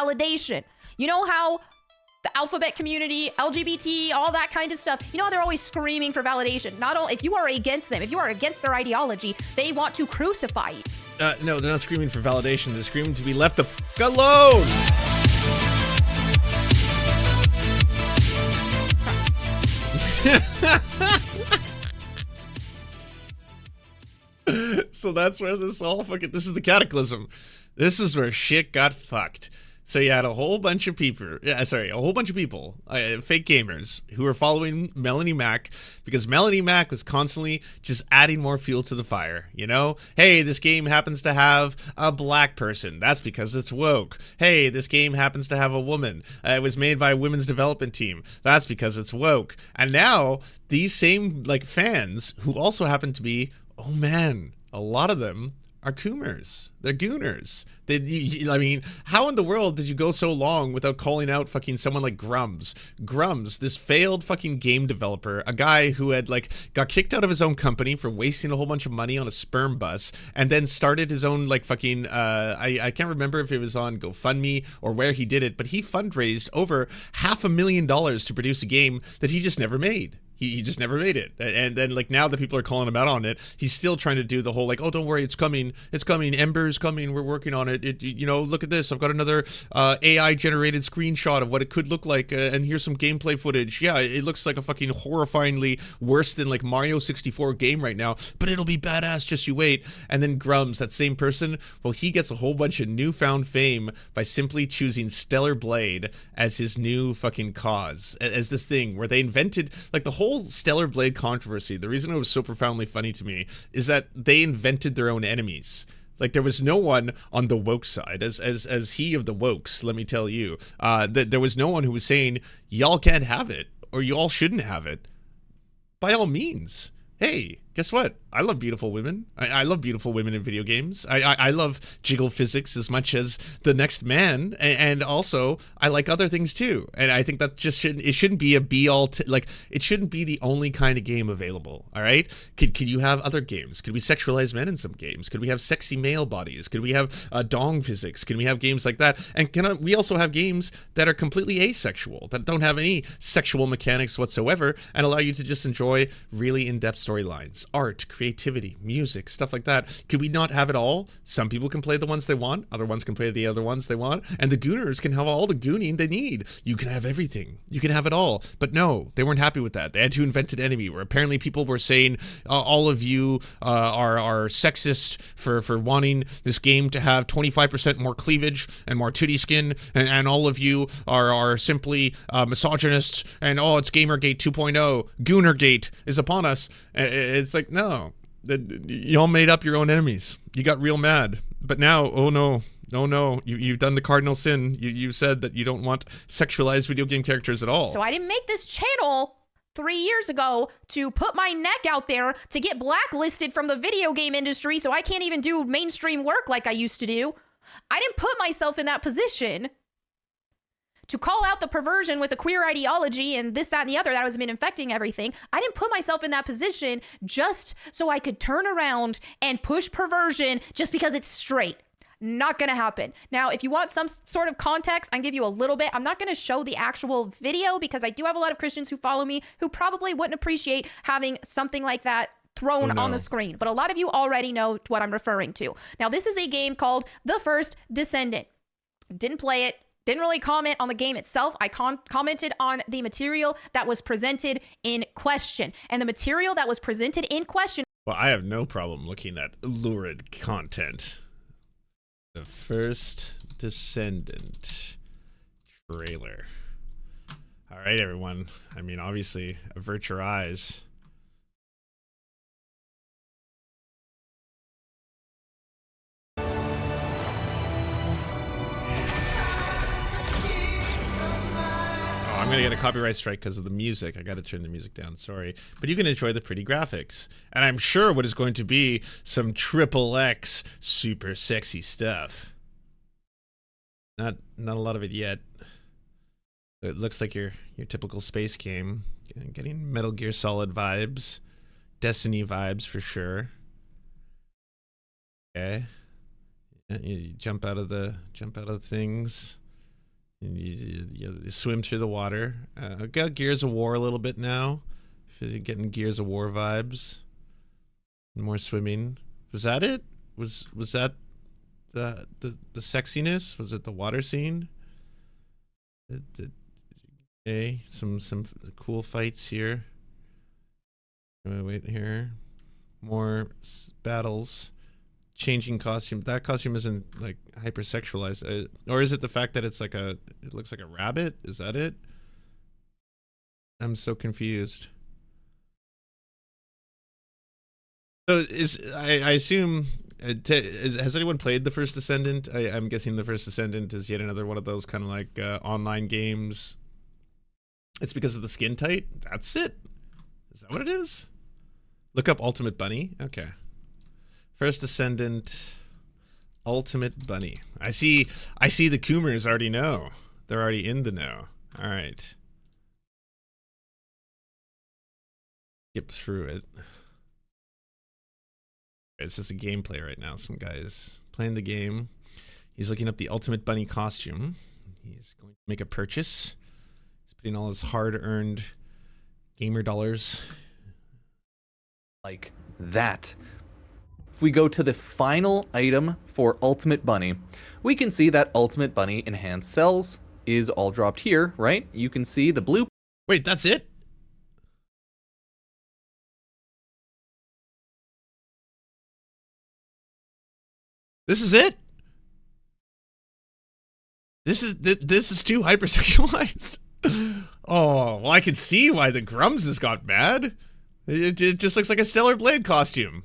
validation. You know how the alphabet community, LGBT, all that kind of stuff, you know how they're always screaming for validation. Not only, if you are against them, if you are against their ideology, they want to crucify you. No, they're not screaming for validation. They're screaming to be left the fuck alone. So that's where this is the cataclysm. This is where shit got fucked. So you had a whole bunch of people, fake gamers, who were following Melonie Mac because Melonie Mac was constantly just adding more fuel to the fire. You know, hey, this game happens to have a black person. That's because it's woke. Hey, this game happens to have a woman. It was made by a women's development team. That's because it's woke. And now these same fans who also happen to be, oh man, a lot of them are coomers. They're gooners. I mean, how in the world did you go so long without calling out fucking someone like Grummz? Grummz, this failed fucking game developer, a guy who had got kicked out of his own company for wasting a whole bunch of money on a sperm bus, and then started his own fucking I can't remember if it was on GoFundMe or where he did it, but he fundraised over $500,000 to produce a game that he just never made. He just never made it. And then now that people are calling him out on it, he's still trying to do the whole oh, don't worry, it's coming, Ember's coming, we're working on it. You know, look at this, I've got another AI generated screenshot of what it could look like, and here's some gameplay footage. Yeah, it looks like a fucking horrifyingly worse than Mario 64 game right now, but it'll be badass, just you wait. And then Grummz, that same person, well, he gets a whole bunch of newfound fame by simply choosing Stellar Blade as his new fucking cause, as this thing where they invented the whole Stellar Blade controversy. The reason it was so profoundly funny to me is that they invented their own enemies. There was no one on the woke side, as he of the wokes, let me tell you, that there was no one who was saying y'all can't have it or y'all shouldn't have it. By all means, hey, guess what? I love beautiful women. I love beautiful women in video games. I love jiggle physics as much as the next man, and also I like other things too. And I think that just shouldn't be a be-all. It shouldn't be the only kind of game available. All right? Could you have other games? Could we sexualize men in some games? Could we have sexy male bodies? Could we have dong physics? Can we have games like that? And we also have games that are completely asexual, that don't have any sexual mechanics whatsoever, and allow you to just enjoy really in-depth storylines, art, creativity, music, stuff like that. Could we not have it all? Some people can play the ones they want, other ones can play the other ones they want, and the gooners can have all the gooning they need. You can have everything. You can have it all. But no, they weren't happy with that. They had to invent an enemy where apparently people were saying, all of you are sexist for wanting this game to have 25% more cleavage and more titty skin, and all of you are simply misogynists, and it's Gamergate 2.0. Goonergate is upon us. It's no. Y'all made up your own enemies. You got real mad. But now, oh no, you've done the cardinal sin. You said that you don't want sexualized video game characters at all. So I didn't make this channel 3 years ago to put my neck out there to get blacklisted from the video game industry so I can't even do mainstream work like I used to do. I didn't put myself in that position to call out the perversion with the queer ideology and this, that, and the other that has been infecting everything. I didn't put myself in that position just so I could turn around and push perversion just because it's straight. Not gonna happen. Now, if you want some sort of context, I can give you a little bit. I'm not gonna show the actual video because I do have a lot of Christians who follow me who probably wouldn't appreciate having something like that thrown on the screen. But a lot of you already know what I'm referring to. Now, this is a game called The First Descendant. Didn't play it. Didn't really comment on the game itself. I commented on the material that was presented in question. And the material that was presented in question... Well, I have no problem looking at lurid content. The First Descendant trailer. All right, everyone. I mean, obviously, avert your eyes. I'm gonna get a copyright strike because of the music. I gotta turn the music down, sorry. But you can enjoy the pretty graphics. And I'm sure what is going to be some XXX super sexy stuff. Not a lot of it yet. It looks like your typical space game. Getting Metal Gear Solid vibes. Destiny vibes for sure. Okay. You jump out of the things. You swim through the water. Got Gears of War a little bit now. Getting Gears of War vibes. More swimming. Was that it? Was that the sexiness? Was it the water scene? Okay, some cool fights here. Wait here. More battles. Changing costume. That costume isn't like hypersexualized, or is it the fact that it's like it looks like a rabbit? Is that it? I'm so confused. So I assume has anyone played the First Descendant? I'm guessing the First Descendant is yet another one of those kind of like online games. It's because of the skin tight. That's it. Is that what it is? Look up Ultimate Bunny. Okay. First Descendant, Ultimate Bunny. I see the Coomers already know. They're already in the know. All right. Skip through it. It's just a gameplay right now. Some guy's playing the game. He's looking up the Ultimate Bunny costume. He's going to make a purchase. He's putting all his hard-earned gamer dollars. Like that. If we go to the final item for Ultimate Bunny, we can see that Ultimate Bunny Enhanced Cells is all dropped here, right? You can see the blue. Wait, that's it? This is it? This is too hypersexualized. Oh, well, I can see why the Grummz has got mad. It just looks like a Stellar Blade costume.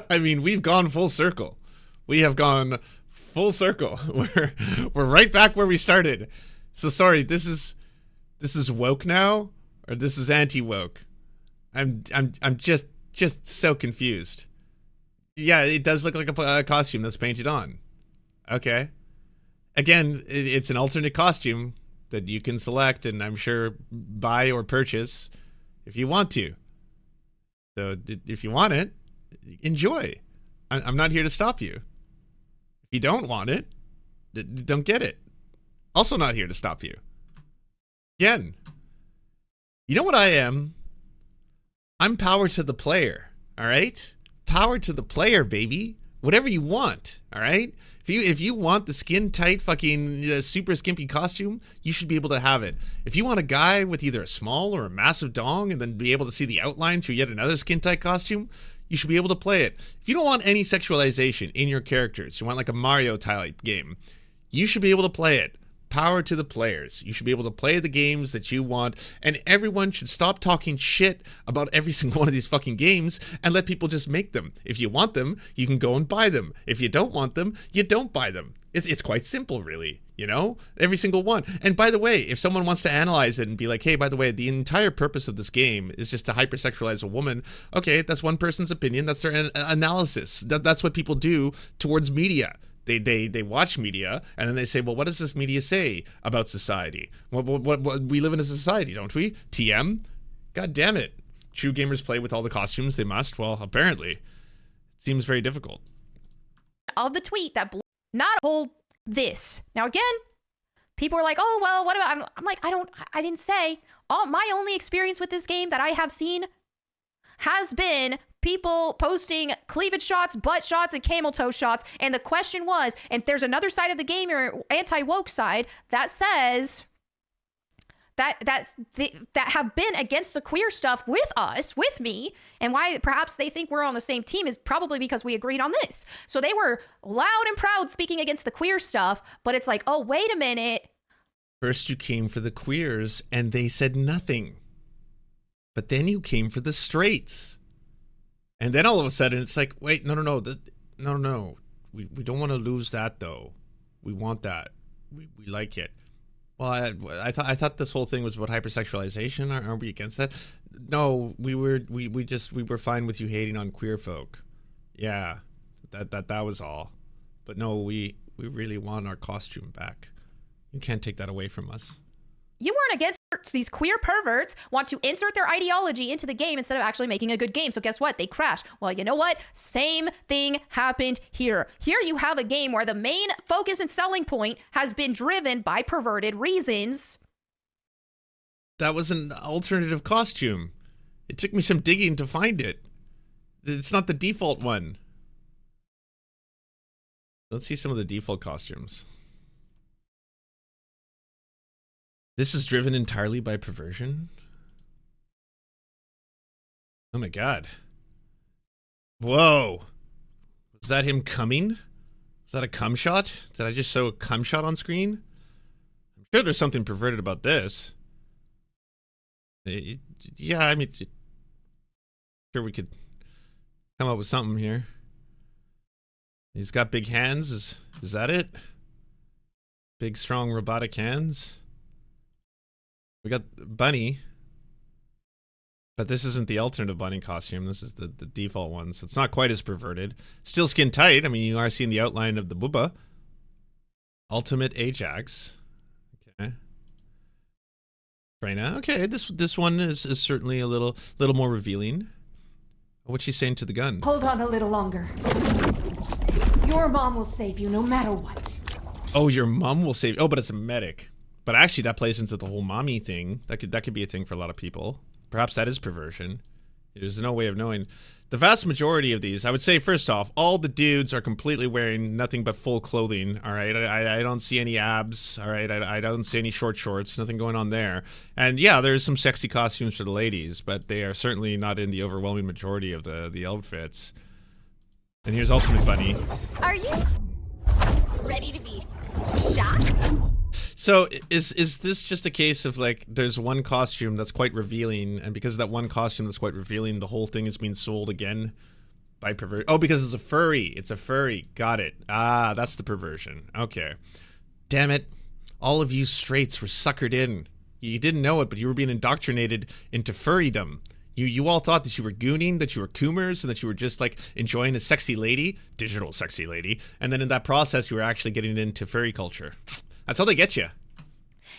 I mean, we've gone full circle. We have gone full circle. We're right back where we started. So sorry, this is woke now, or this is anti-woke? I'm just so confused. Yeah, it does look like a costume that's painted on. Okay. Again, it's an alternate costume that you can select and I'm sure buy or purchase if you want to. So if you want it, enjoy. I'm not here to stop you. If you don't want it, don't get it. Also not here to stop you. Again, you know what I am? I'm power to the player, all right? Power to the player, baby. Whatever you want, all right? If you want the skin tight fucking super skimpy costume, you should be able to have it. If you want a guy with either a small or a massive dong and then be able to see the outline through yet another skin tight costume, you should be able to play it. If you don't want any sexualization in your characters, you want like a Mario type game, you should be able to play it. Power to the players. You should be able to play the games that you want, and everyone should stop talking shit about every single one of these fucking games and let people just make them. If you want them, you can go and buy them. If you don't want them, you don't buy them. It's quite simple, really, you know? Every single one. And by the way, if someone wants to analyze it and be like, hey, by the way, the entire purpose of this game is just to hypersexualize a woman, okay, that's one person's opinion. That's their analysis. That's what people do towards media. They watch media and then they say, well, what does this media say about society? What we live in a society, don't we? TM? God damn it. True gamers play with all the costumes they must? Well, apparently. It seems very difficult. Of the tweet that not hold this. Now again, people are like, oh, well, what about, I'm like, I didn't say. My only experience with this game that I have seen has been people posting cleavage shots, butt shots, and camel toe shots. And the question was, and there's another side of the game, or anti-woke side, that says that have been against the queer stuff with us, with me, and why perhaps they think we're on the same team is probably because we agreed on this. So they were loud and proud speaking against the queer stuff, but it's like, oh, wait a minute. First you came for the queers and they said nothing. But then you came for the straights. And then all of a sudden it's like, wait, no. We don't want to lose that though. We want that. We like it. Well, I thought this whole thing was about hypersexualization. Aren't we against that? No, we were fine with you hating on queer folk. Yeah, that was all. But no, we really want our costume back. You can't take that away from us. You weren't against these queer perverts want to insert their ideology into the game instead of actually making a good game. So guess what? They crash. Well, you know what? Same thing happened here. Here you have a game where the main focus and selling point has been driven by perverted reasons. That was an alternative costume. It took me some digging to find it. It's not the default one. Let's see some of the default costumes. This is driven entirely by perversion? Oh my god. Whoa. Was that him coming? Was that a cum shot? Did I just show a cum shot on screen? I'm sure there's something perverted about this. Yeah, I mean, sure we could come up with something here. He's got big hands. Is that it? Big, strong, robotic hands. We got Bunny. But this isn't the alternative Bunny costume. This is the default one, so it's not quite as perverted. Still skin tight. I mean, you are seeing the outline of the booba. Ultimate Ajax. Okay. Right now, okay. This one is certainly a little more revealing. What's she saying to the gun? Hold on a little longer. Your mom will save you no matter what. Oh, your mom will save. Oh, but it's a medic. But actually, that plays into the whole mommy thing. That could be a thing for a lot of people. Perhaps that is perversion. There's no way of knowing. The vast majority of these, I would say, first off, all the dudes are completely wearing nothing but full clothing, all right? I don't see any abs, all right? I don't see any short shorts, nothing going on there. And yeah, there's some sexy costumes for the ladies, but they are certainly not in the overwhelming majority of the outfits. And here's Ultimate Bunny. Are you ready to be shot? So is this just a case of like there's one costume that's quite revealing, and because of that one costume that's quite revealing, the whole thing is being sold again by pervert? Oh, because it's a furry. It's a furry. Got it. Ah, that's the perversion. Okay. Damn it. All of you straights were suckered in. You didn't know it, but you were being indoctrinated into furrydom. You all thought that you were gooning, that you were coomers, and that you were just like enjoying a sexy lady, digital sexy lady, and then in that process you were actually getting into furry culture. That's how they get you.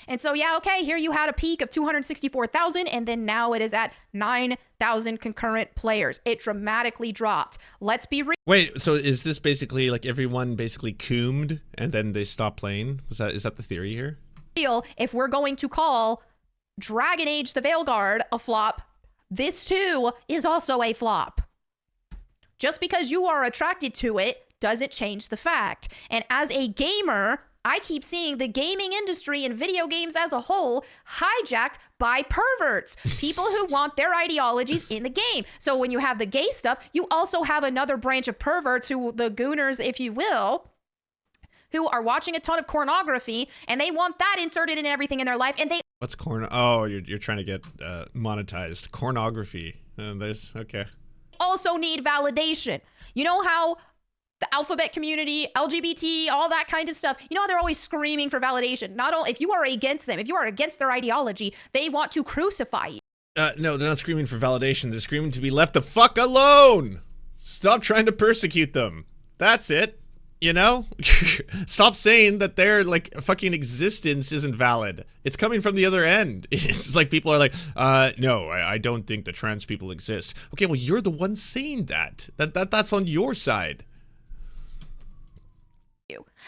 And so, yeah, okay, here you had a peak of 264,000, and then now it is at 9,000 concurrent players. It dramatically dropped. Let's be real. Wait, so is this basically like everyone basically coomed and then they stopped playing? Is that the theory here? If we're going to call Dragon Age the Veilguard a flop, this too is also a flop. Just because you are attracted to it doesn't change the fact. And as a gamer, I keep seeing the gaming industry and video games as a whole hijacked by perverts, people who want their ideologies in the game. So when you have the gay stuff, you also have another branch of perverts, who the gooners, if you will, who are watching a ton of pornography, and they want that inserted in everything in their life. And they What's corn? Oh, you're trying to get monetized. Pornography. There's okay. also need validation. You know how the alphabet community, LGBT, all that kind of stuff, you know how they're always screaming for validation. Not only if you are against them, if you are against their ideology, they want to crucify you. No, they're not screaming for validation. They're screaming to be left the fuck alone. Stop trying to persecute them. That's it. You know? Stop saying that their, like, fucking existence isn't valid. It's coming from the other end. It's like people are like, no, I don't think that trans people exist. Okay, well, you're the one saying that. That's on your side.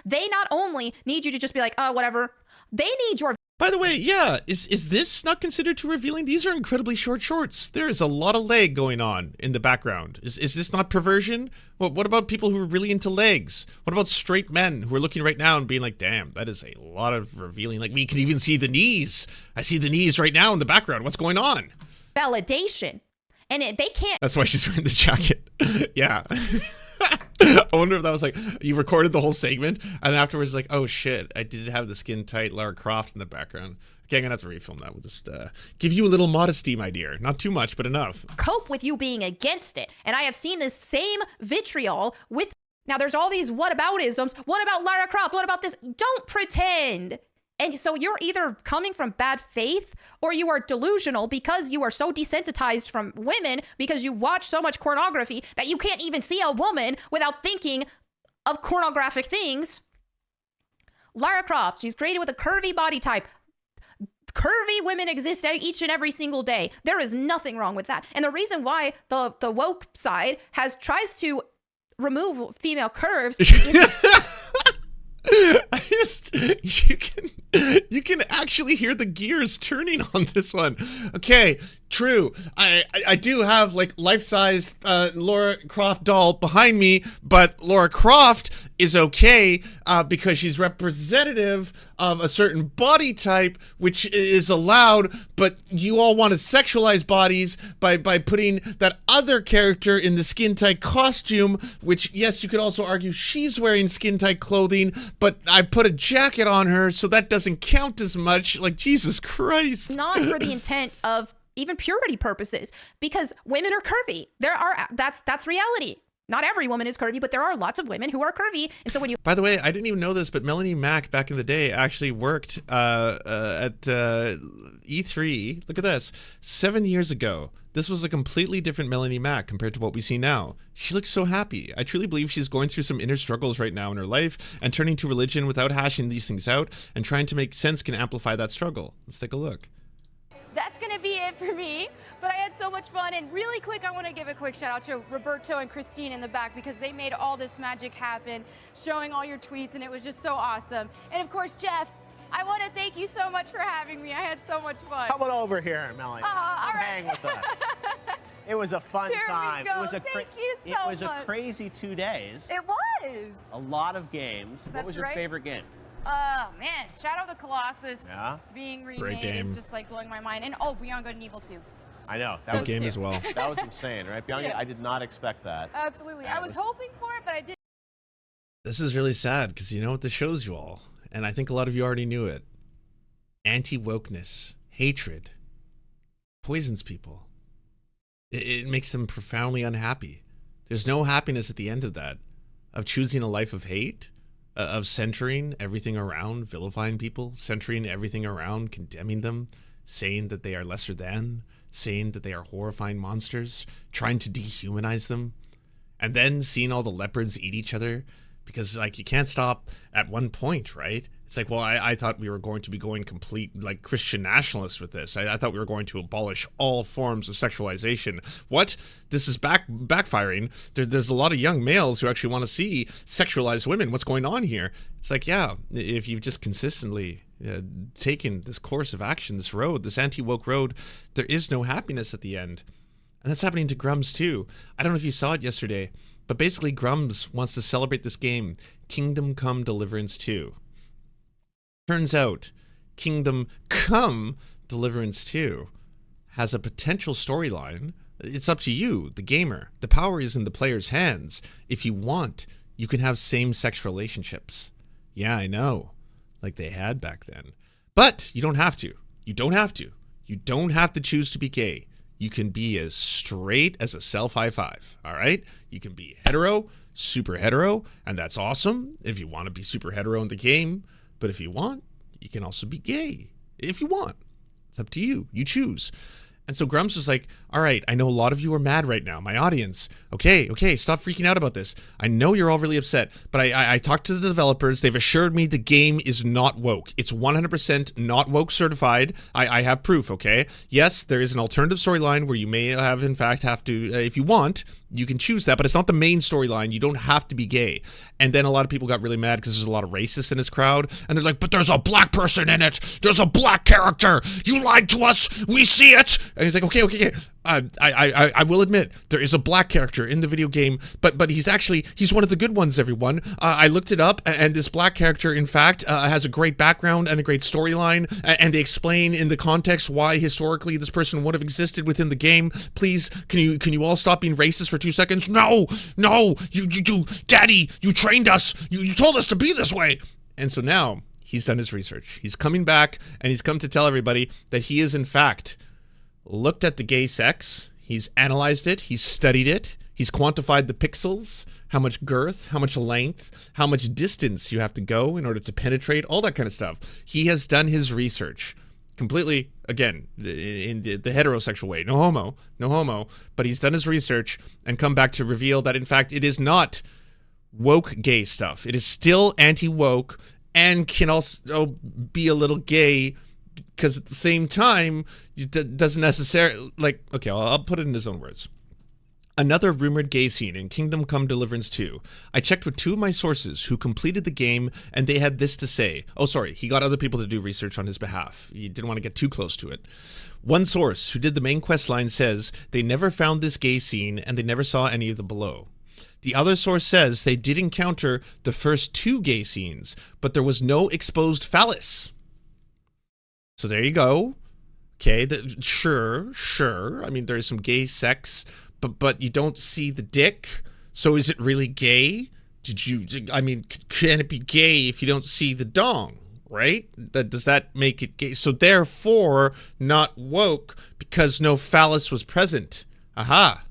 They not only need you to just be like, oh, whatever. They need your... By the way, yeah, is this not considered too revealing? These are incredibly short shorts. There is a lot of leg going on in the background. Is this not perversion? What about people who are really into legs? What about straight men who are looking right now and being like, damn, that is a lot of revealing. Like, we can even see the knees. I see the knees right now in the background. What's going on? validation. And they can't... That's why she's wearing the jacket. Yeah. I wonder if that was like, you recorded the whole segment, and afterwards like, oh shit, I did have the skin tight Lara Croft in the background. Okay, I'm gonna have to refilm that. We'll just give you a little modesty, my dear. Not too much, but enough. Cope with you being against it. And I have seen this same vitriol with... Now there's all these whataboutisms. What about Lara Croft? What about this? Don't pretend. And so you're either coming from bad faith or you are delusional because you are so desensitized from women because you watch so much pornography that you can't even see a woman without thinking of pornographic things. Lara Croft, she's created with a curvy body type. Curvy women exist each and every single day. There is nothing wrong with that. And the reason why the woke side tries to remove female curves I just you can actually hear the gears turning on this one. Okay, true. I do have like life-size Laura Croft doll behind me, but Laura Croft is okay because she's representative of a certain body type, which is allowed. But you all want to sexualize bodies by putting that other character in the skin-tight costume, which, yes, you could also argue she's wearing skin-tight clothing, but I put a jacket on her, so that doesn't count as much. Like, Jesus Christ. Not for the intent of even purity purposes, because women are curvy. That's reality. Not every woman is curvy, but there are lots of women who are curvy. And so when you... By the way, I didn't even know this, but Melonie Mac back in the day actually worked at E3. Look at this. 7 years ago. This was a completely different Melonie Mac compared to what we see now. She looks so happy. I truly believe she's going through some inner struggles right now in her life, and turning to religion without hashing these things out and trying to make sense can amplify that struggle. Let's take a look. That's gonna be it for me, but I had so much fun. And really quick, I want to give a quick shout out to Roberto and Christine in the back, because they made all this magic happen, showing all your tweets, and it was just so awesome. And of course, Jeff, I want to thank you so much for having me. I had so much fun. Come on over here, Melanie. all right. Hang with us. It was a fun Here we time. go. It was a Thank you so It was much. a crazy 2 days. It was. A lot of games. What That's was your right. favorite game? Oh man, Shadow of the Colossus Yeah? being Great remade game. is just like blowing my mind. And oh, Beyond Good and Evil 2. I know. That That was, game as well. that was insane, right? Beyond Yeah. I did not expect that. Absolutely. I was hoping for it, but I didn't. This is really sad because you know what this shows you all, and I think a lot of you already knew it. Anti-wokeness, hatred, poisons people. It makes them profoundly unhappy. There's no happiness at the end of that, of choosing a life of hate, of centering everything around vilifying people, centering everything around condemning them, saying that they are lesser than, saying that they are horrifying monsters, trying to dehumanize them, and then seeing all the leopards eat each other, because like you can't stop at one point, right? It's like, well, I thought we were going to be going complete like Christian nationalists with this. I thought we were going to abolish all forms of sexualization. What? This is backfiring. There's a lot of young males who actually want to see sexualized women. What's going on here? It's like, yeah, if you've just consistently taken this course of action, this road, this anti-woke road, there is no happiness at the end. And that's happening to Grummz too. I don't know if you saw it yesterday, but basically Grummz wants to celebrate this game, Kingdom Come Deliverance 2. Turns out, Kingdom Come Deliverance 2 has a potential storyline. It's up to you, the gamer. The power is in the player's hands. If you want, you can have same-sex relationships. Yeah, I know, like they had back then. But you don't have to. You don't have to. You don't have to choose to be gay. You can be as straight as a self-high five, all right? You can be hetero, super hetero, and that's awesome if you want to be super hetero in the game. But if you want, you can also be gay. If you want. It's up to you. You choose. And so Grummz was like, all right, I know a lot of you are mad right now, my audience. Okay, stop freaking out about this. I know you're all really upset, but I talked to the developers. They've assured me the game is not woke. It's 100% not woke certified. I have proof, okay? Yes, there is an alternative storyline where you may have, in fact, have to, if you want, you can choose that, but it's not the main storyline. You don't have to be gay. And then a lot of people got really mad because there's a lot of racists in this crowd. And they're like, but there's a black person in it. There's a black character. You lied to us. We see it. And he's like, okay. I will admit there is a black character in the video game, but he's one of the good ones, everyone. I looked it up, and this black character, in fact, has a great background and a great storyline, and they explain in the context why historically this person would have existed within the game. Please, can you all stop being racist for 2 seconds? No, you Daddy, you trained us. You told us to be this way. And so now he's done his research. He's coming back, and he's come to tell everybody that he is, in fact, looked at the gay sex, he's analyzed it, he's studied it, he's quantified the pixels, how much girth, how much length, how much distance you have to go in order to penetrate, all that kind of stuff. He has done his research completely, again, in the heterosexual way, no homo, but he's done his research and come back to reveal that, in fact, it is not woke gay stuff. It is still anti-woke and can also be a little gay because at the same time, it doesn't necessarily, like, okay, I'll put it in his own words. Another rumored gay scene in Kingdom Come Deliverance 2. I checked with 2 of my sources who completed the game, and they had this to say. Oh, sorry, he got other people to do research on his behalf. He didn't want to get too close to it. One source who did the main quest line says they never found this gay scene, and they never saw any of the below. The other source says they did encounter the first 2 gay scenes, but there was no exposed phallus. So there you go. Okay, sure. I mean, there's some gay sex, but you don't see the dick. So is it really gay? I mean, can it be gay if you don't see the dong, right? Does that make it gay? So therefore, not woke because no phallus was present. Aha.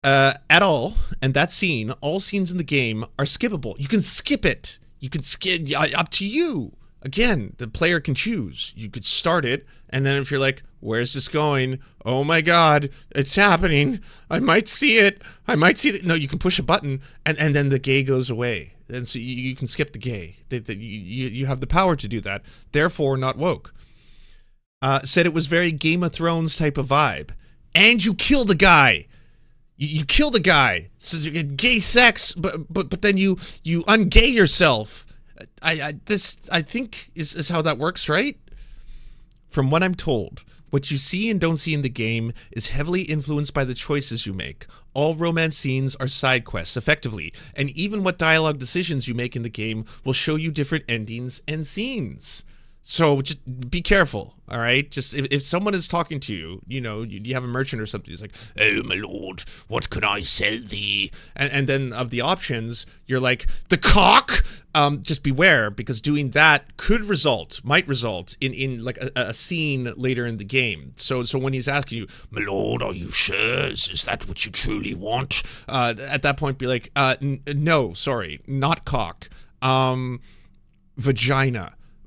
At all, and that scene, all scenes in the game are skippable. You can skip it. You can skip, up to you. Again, the player can choose. You could start it, and then if you're like, where's this going? Oh my God, it's happening. I might see it. No, you can push a button, and then the gay goes away. And so you can skip the gay. You have the power to do that. Therefore, not woke. Said it was very Game of Thrones type of vibe. And you kill the guy. You kill the guy. So you get gay sex, but then you ungay yourself. This I think is how that works, right? From what I'm told, what you see and don't see in the game is heavily influenced by the choices you make. All romance scenes are side quests, effectively, and even what dialogue decisions you make in the game will show you different endings and scenes. So just be careful, all right? Just if someone is talking to you, you know, you have a merchant or something, he's like, oh, my lord, what can I sell thee? And then of the options, you're like, the cock? Just beware, because doing that might result in like a scene later in the game. So when he's asking you, my lord, are you sure? Is that what you truly want? At that point, be like, no, sorry, not cock.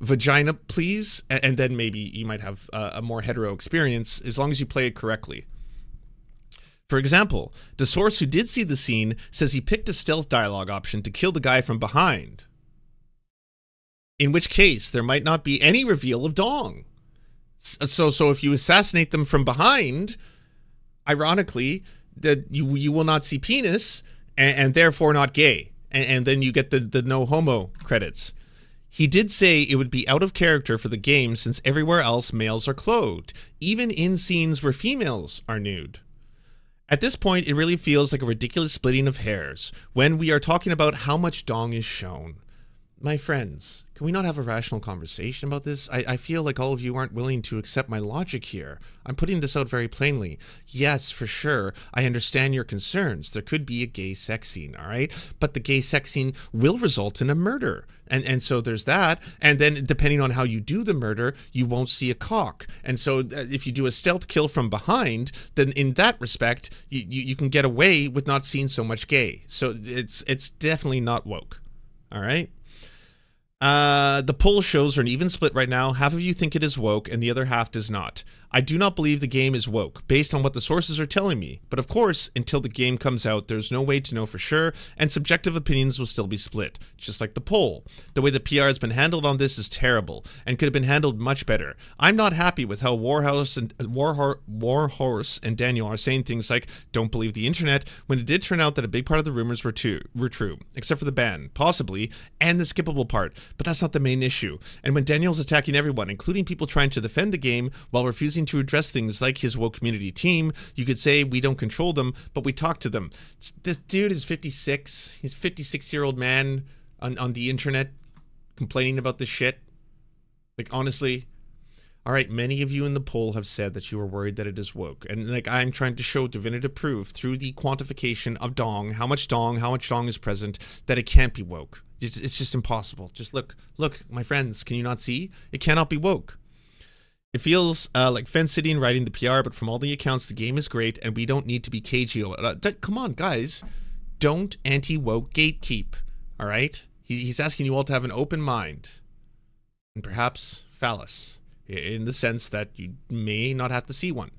Vagina, please, and then maybe you might have a more hetero experience as long as you play it correctly. For example, the source who did see the scene says he picked a stealth dialogue option to kill the guy from behind, in which case there might not be any reveal of dong. So if you assassinate them from behind, ironically, that you will not see penis and therefore not gay, and then you get the no homo credits. He did say it would be out of character for the game since everywhere else males are clothed, even in scenes where females are nude. At this point, it really feels like a ridiculous splitting of hairs when we are talking about how much dong is shown. My friends, can we not have a rational conversation about this? I feel like all of you aren't willing to accept my logic here. I'm putting this out very plainly. Yes, for sure, I understand your concerns. There could be a gay sex scene, all right? But the gay sex scene will result in a murder. And so there's that. And then depending on how you do the murder, you won't see a cock. And so if you do a stealth kill from behind, then in that respect, you can get away with not seeing so much gay. So it's definitely not woke, all right? The poll shows are an even split right now. Half of you think it is woke and the other half does not. I do not believe the game is woke based on what the sources are telling me. But of course, until the game comes out, there's no way to know for sure, and subjective opinions will still be split, just like the poll. The way the PR has been handled on this is terrible and could have been handled much better. I'm not happy with how Warhorse and Daniel are saying things like, don't believe the internet, when it did turn out that a big part of the rumors were true, except for the ban, possibly, and the skippable part. But that's not the main issue. And when Daniel's attacking everyone, including people trying to defend the game, while refusing to address things like his woke community team, you could say we don't control them, but we talk to them. This dude is 56. He's a 56-year-old man on the internet complaining about this shit. Like, honestly. All right, many of you in the poll have said that you are worried that it is woke. And like, I'm trying to show definitive proof through the quantification of dong, how much dong is present, that it can't be woke. It's just impossible. Just look, my friends, can you not see? It cannot be woke. It feels like fence sitting writing the PR, but from all the accounts, the game is great, and we don't need to be cagey. Come on, guys. Don't anti-woke gatekeep, all right? He's asking you all to have an open mind. And perhaps phallus, in the sense that you may not have to see one.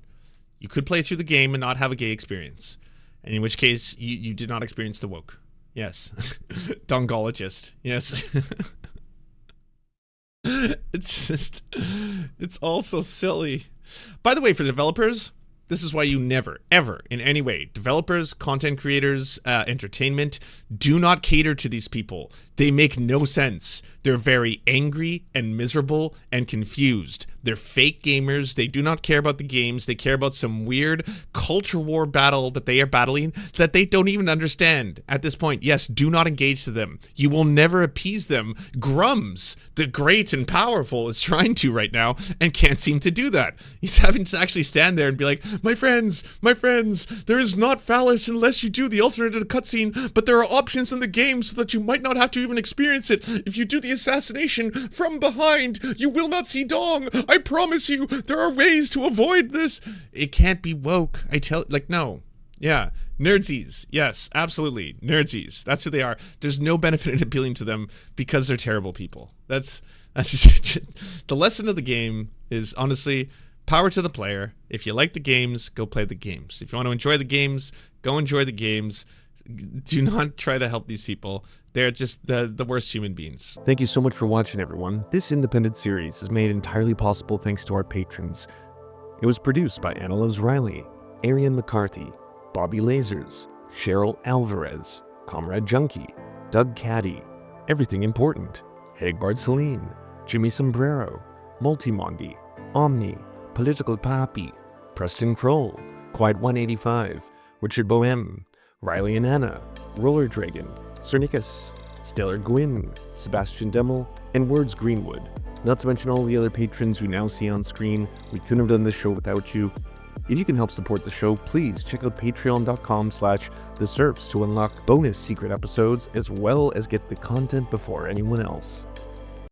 You could play through the game and not have a gay experience. And in which case, you did not experience the woke. Yes. Dongologist. Yes. It's just, it's all so silly. By the way, for developers, this is why you never, ever, in any way, developers, content creators, entertainment, do not cater to these people. They make no sense. They're very angry and miserable and confused. They're fake gamers. They do not care about the games. They care about some weird culture war battle that they are battling that they don't even understand. At this point, yes, do not engage to them. You will never appease them. Grummz, the great and powerful, is trying to right now and can't seem to do that. He's having to actually stand there and be like, my friends, there is not phallus unless you do the alternative cutscene, but there are options in the game so that you might not have to even experience it. If you do the assassination from behind, you will not see dong. I promise you, there are ways to avoid this. It can't be woke. I tell, like, no. Yeah, nerdsies. Yes, absolutely. Nerdsies. That's who they are. There's no benefit in appealing to them because they're terrible people. That's just, the lesson of the game is, honestly, power to the player. If you like the games, go play the games. If you want to enjoy the games, go enjoy the games. Do not try to help these people. They're just the worst human beings. Thank you so much for watching, everyone. This independent series is made entirely possible thanks to our patrons. It was produced by Anna Loves Riley, Arian McCarthy, Bobby Lasers, Cheryl Alvarez, Comrade Junkie, Doug Caddy, Everything Important, Hagbard Celine, Jimmy Sombrero, Multimondi, Omni, Political Papi, Preston Kroll, Quiet 185, Richard Bohem, Riley and Anna, Roller Dragon, Cernicus, Stellar Gwyn, Sebastian Demmel, and Words Greenwood. Not to mention all the other patrons we now see on screen. We couldn't have done this show without you. If you can help support the show, please check out patreon.com/theserfs to unlock bonus secret episodes as well as get the content before anyone else.